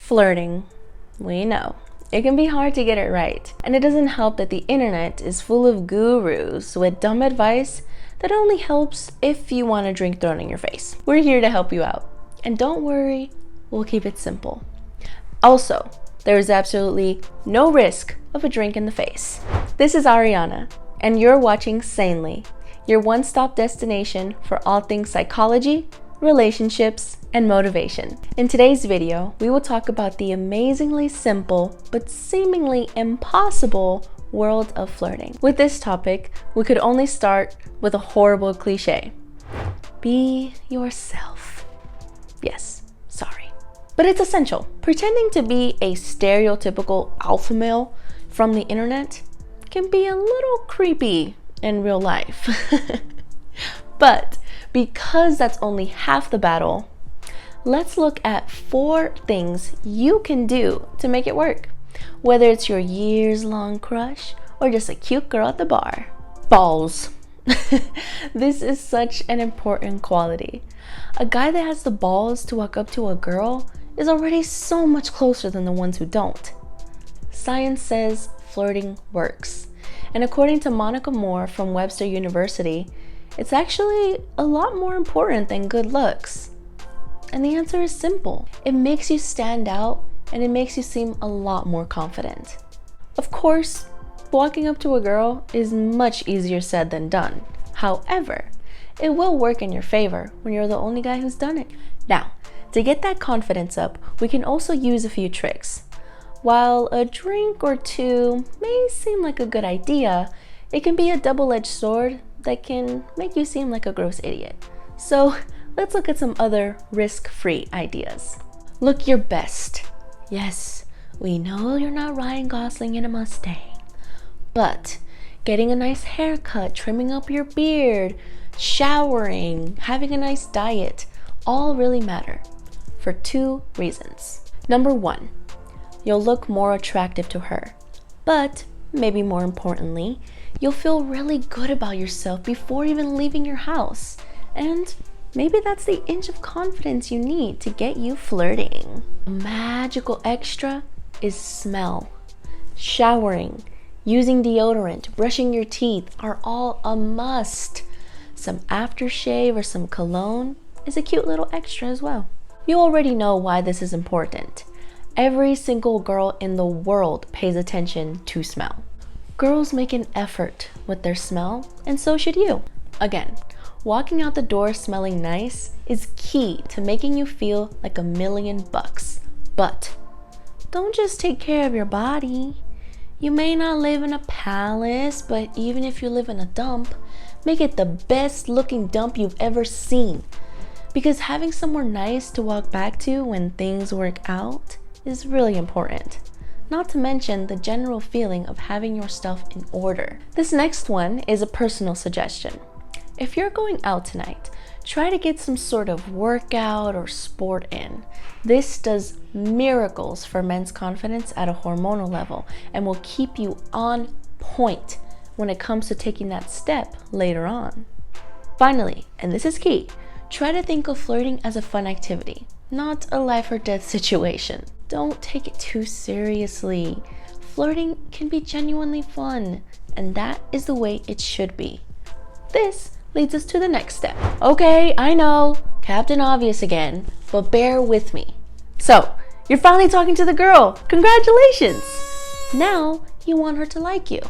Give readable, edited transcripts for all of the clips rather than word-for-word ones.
Flirting. We know. It can be hard to get it right, and it doesn't help that the internet is full of gurus with dumb advice that only helps if you want a drink thrown in your face. We're here to help you out. And don't worry, we'll keep it simple. Also, there is absolutely no risk of a drink in the face. This is Ariana, and you're watching Sanely, your one-stop destination for all things psychology, relationships, and motivation. In today's video, we will talk about the amazingly simple but seemingly impossible world of flirting. With this topic, we could only start with a horrible cliche. Be yourself. Yes, sorry. But it's essential. Pretending to be a stereotypical alpha male from the internet can be a little creepy in real life. But because that's only half the battle, let's look at 4 things you can do to make it work. Whether it's your years-long crush or just a cute girl at the bar. Balls. This is such an important quality. A guy that has the balls to walk up to a girl is already so much closer than the ones who don't. Science says flirting works. And according to Monica Moore from Webster University, it's actually a lot more important than good looks. And the answer is simple. It makes you stand out and it makes you seem a lot more confident. Of course, walking up to a girl is much easier said than done. However, it will work in your favor when you're the only guy who's done it. Now, to get that confidence up, we can also use a few tricks. While a drink or two may seem like a good idea, it can be a double-edged sword that can make you seem like a gross idiot. So let's look at some other risk-free ideas. Look your best. Yes, we know you're not Ryan Gosling in a Mustang, but getting a nice haircut, trimming up your beard, showering, having a nice diet, all really matter for 2 reasons. Number 1, you'll look more attractive to her, but maybe more importantly, you'll feel really good about yourself before even leaving your house. And maybe that's the inch of confidence you need to get you flirting. A magical extra is smell. Showering, using deodorant, brushing your teeth are all a must. Some aftershave or some cologne is a cute little extra as well. You already know why this is important. Every single girl in the world pays attention to smell. Girls make an effort with their smell, and so should you. Again, walking out the door smelling nice is key to making you feel like $1,000,000. But don't just take care of your body. You may not live in a palace, but even if you live in a dump, make it the best looking dump you've ever seen. Because having somewhere nice to walk back to when things work out is really important. Not to mention the general feeling of having your stuff in order. This next one is a personal suggestion. If you're going out tonight, try to get some sort of workout or sport in. This does miracles for men's confidence at a hormonal level and will keep you on point when it comes to taking that step later on. Finally, and this is key, try to think of flirting as a fun activity, not a life or death situation. Don't take it too seriously. Flirting can be genuinely fun, and that is the way it should be. This leads us to the next step. Okay, I know, Captain Obvious again, but bear with me. So, you're finally talking to the girl. Congratulations! Now, you want her to like you.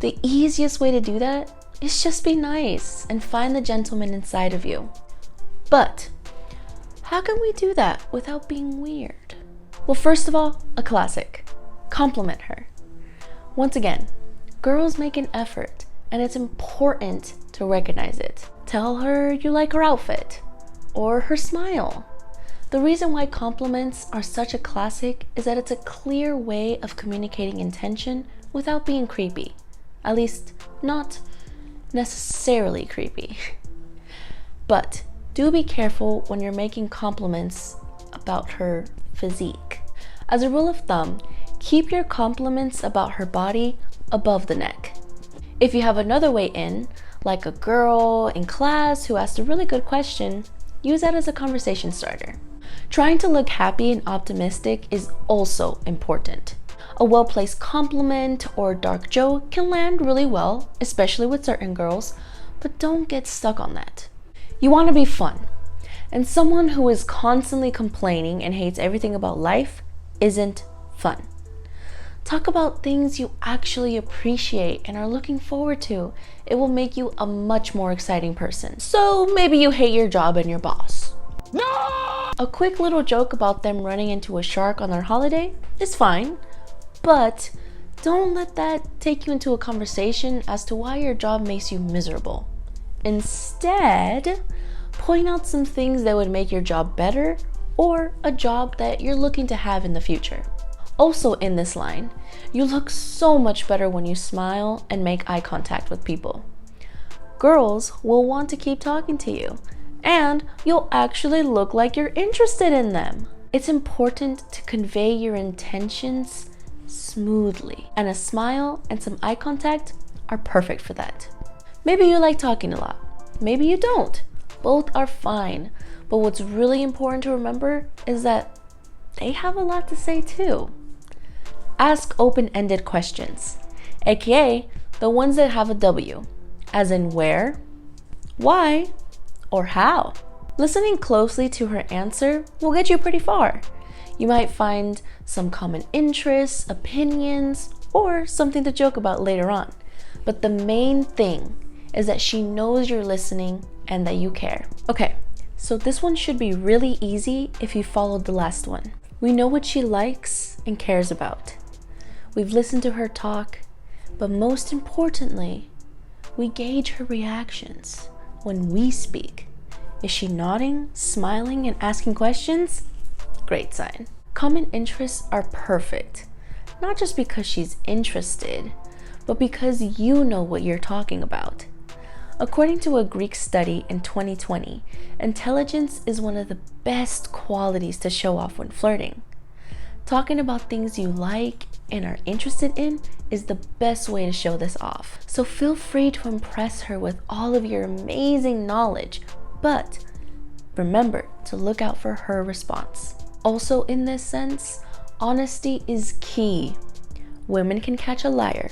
The easiest way to do that is just be nice and find the gentleman inside of you. But, how can we do that without being weird? Well, first of all, a classic. Compliment her. Once again, girls make an effort, and it's important to recognize it. Tell her you like her outfit or her smile. The reason why compliments are such a classic is that it's a clear way of communicating intention without being creepy. At least, not necessarily creepy. But do be careful when you're making compliments about her physique. As a rule of thumb, keep your compliments about her body above the neck. If you have another way in, like a girl in class who asked a really good question, use that as a conversation starter. Trying to look happy and optimistic is also important. A well-placed compliment or dark joke can land really well, especially with certain girls, but don't get stuck on that. You want to be fun, and someone who is constantly complaining and hates everything about life isn't fun. Talk about things you actually appreciate and are looking forward to. It will make you a much more exciting person. So maybe you hate your job and your boss. No! A quick little joke about them running into a shark on their holiday is fine, but don't let that take you into a conversation as to why your job makes you miserable. Instead, point out some things that would make your job better or a job that you're looking to have in the future. Also in this line, you look so much better when you smile and make eye contact with people. Girls will want to keep talking to you, and you'll actually look like you're interested in them. It's important to convey your intentions smoothly, and a smile and some eye contact are perfect for that. Maybe you like talking a lot, maybe you don't. Both are fine, but what's really important to remember is that they have a lot to say too. Ask open-ended questions, aka the ones that have a W, as in where, why, or how. Listening closely to her answer will get you pretty far. You might find some common interests, opinions, or something to joke about later on. But the main thing is that she knows you're listening and that you care. Okay, so this one should be really easy if you followed the last one. We know what she likes and cares about. We've listened to her talk, but most importantly, we gauge her reactions when we speak. Is she nodding, smiling, and asking questions? Great sign. Common interests are perfect, not just because she's interested, but because you know what you're talking about. According to a Greek study in 2020, intelligence is one of the best qualities to show off when flirting. Talking about things you like and are interested in is the best way to show this off. So feel free to impress her with all of your amazing knowledge, but remember to look out for her response. Also in this sense, honesty is key. Women can catch a liar.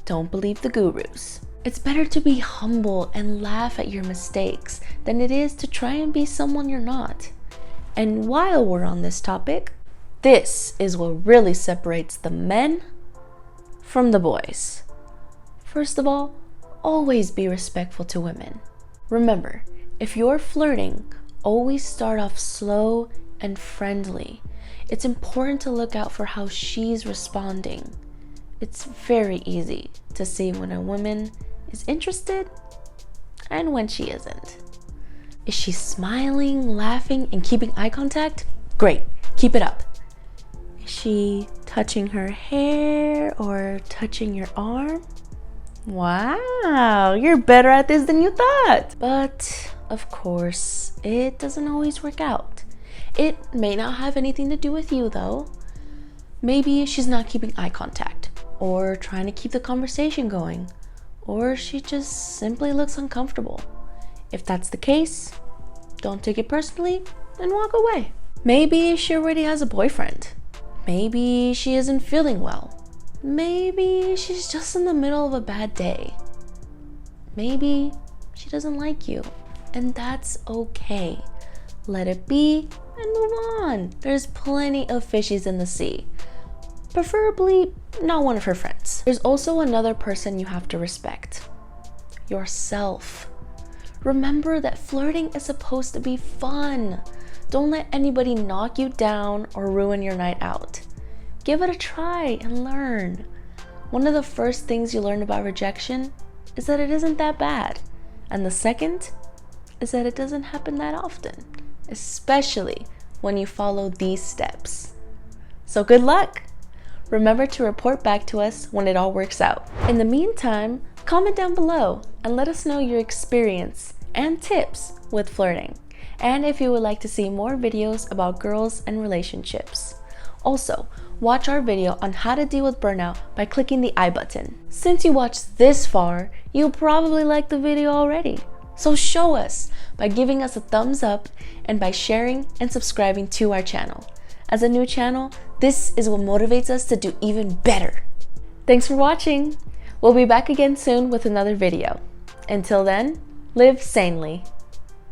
Don't believe the gurus. It's better to be humble and laugh at your mistakes than it is to try and be someone you're not. And while we're on this topic, this is what really separates the men from the boys. First of all, always be respectful to women. Remember, if you're flirting, always start off slow and friendly. It's important to look out for how she's responding. It's very easy to see when a woman is interested and when she isn't. Is she smiling, laughing, and keeping eye contact? Great, keep it up. Is she touching her hair or touching your arm? Wow, you're better at this than you thought. But of course, it doesn't always work out. It may not have anything to do with you though. Maybe she's not keeping eye contact or trying to keep the conversation going, or she just simply looks uncomfortable. If that's the case, don't take it personally and walk away. Maybe she already has a boyfriend. Maybe she isn't feeling well. Maybe she's just in the middle of a bad day. Maybe she doesn't like you, and that's okay. Let it be and move on. There's plenty of fishies in the sea. Preferably not one of her friends. There's also another person you have to respect. Yourself. Remember that flirting is supposed to be fun. Don't let anybody knock you down or ruin your night out. Give it a try and learn. One of the first things you learn about rejection is that it isn't that bad. And the second is that it doesn't happen that often, especially when you follow these steps. So good luck! Remember to report back to us when it all works out. In the meantime, comment down below and let us know your experience and tips with flirting, and if you would like to see more videos about girls and relationships. Also, watch our video on how to deal with burnout by clicking the I button. Since you watched this far, you'll probably like the video already. So show us by giving us a thumbs up and by sharing and subscribing to our channel. As a new channel, this is what motivates us to do even better. Thanks for watching. We'll be back again soon with another video. Until then, live sanely.